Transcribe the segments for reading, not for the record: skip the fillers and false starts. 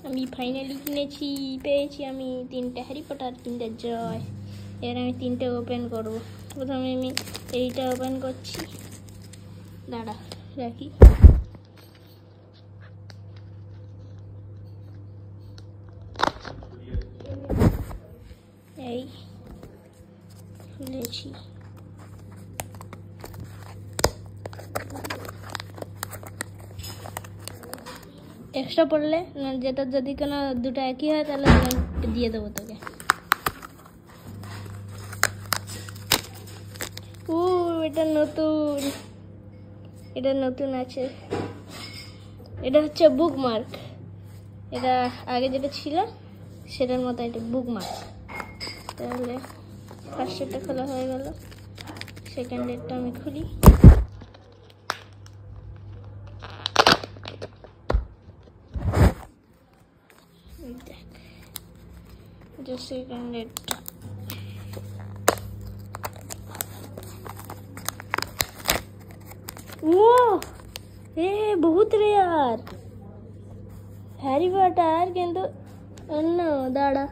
আমি ফাইনালি কিনেছি, পেয়েছি আমি 3টে হ্যারি পটার কিন্ডার জয়। এবার আমি 3টে ওপেন করব। প্রথমে আমি এইটা ওপেন করছি, দাঁড়া রাখি। এই খুলেছি, এক্সট্রা পড়লে যেটা যদি কোনো দুটো একই হয় তাহলে দিয়ে দেবো তোকে। ও এটা নতুন, এটা নতুন আছে। এটা হচ্ছে বুকমার্ক। এটা আগে যেটা ছিল সেটার মতো এটা বুকমার্ক। তাহলে ফার্স্ট এটা খোলা হয়ে গেল, সেকেন্ড এটা আমি খুলি। দেখ এটা সেকেন্ড এটা। ও এ বহুত রেয়ার হ্যারি পটার, কিন্তু অন্য। দাঁড়া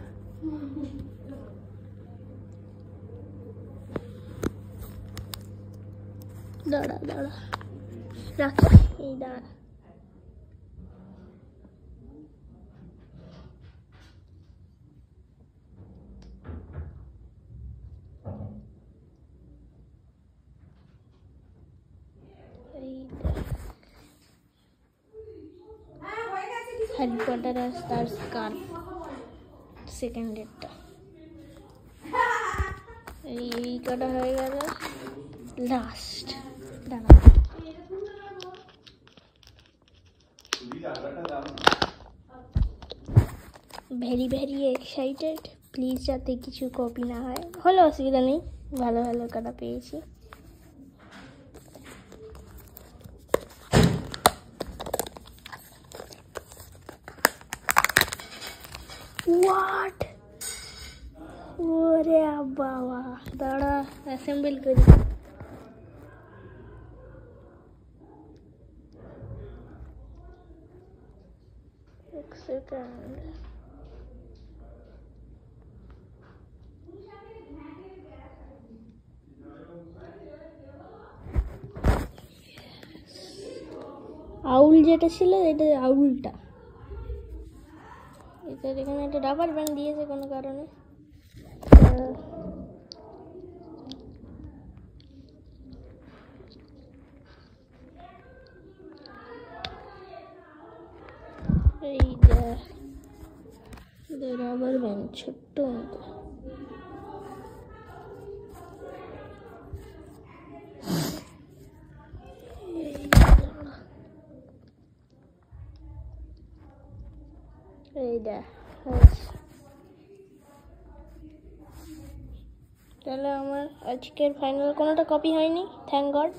দাঁড়া দাঁড়া রাখ, এই দাঁড়া। হ্যারি পটার আর তার স্কার্ফ, সেকেন্ড এটা। এই কটা হয়ে গেল, লাস্ট। দাঁড়া ভেরি ভেরি এক্সাইটেড, প্লিজ যাতে কিছু কপি না হয়। হলো অসুবিধা নেই, ভালো ভালো কটা পেয়েছি। হোয়াট, ওরে বাবা, দাঁড়া অ্যাসেম্বল করি। এক সেকেন্ড। আউল যেটা ছিল এটা আউলটা, এটা এখানে একটা রাবার ব্যান্ড দিয়েছে কোনো কারণে। এই রাবার ব্যান্ড ছোট্ট মতো। এইটা তাহলে আমার আজকের ফাইনাল কোনোটা কপি হয়নি, থ্যাংক গড।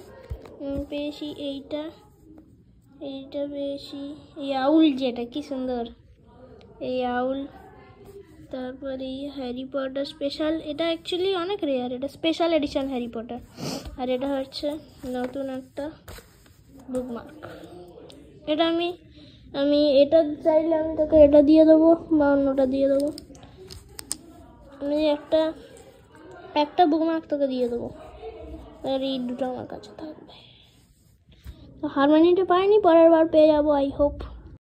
পেয়েছি এইটা, এইটা পেয়েছি, এই আউল যেটা কি সুন্দর, এই আউল। তারপরে এই হ্যারি পটার স্পেশাল, এটা অ্যাকচুয়ালি অনেক রেয়ার, এটা স্পেশাল এডিশন হ্যারি পটার। আর এটা হচ্ছে নতুন একটা বুকমার্ক। এটা আমি এটা চাইলে আমি তোকে এটা দিয়ে দেবো বা অন্যটা দিয়ে দেবো। আমি একটা বুকমার্ক তোকে দিয়ে দেবো, আর এই দুটো আমার কাছে থাকবে। হারমোনিয়ামটা পাইনি, পরের বার পেয়ে যাবো আই হোপ।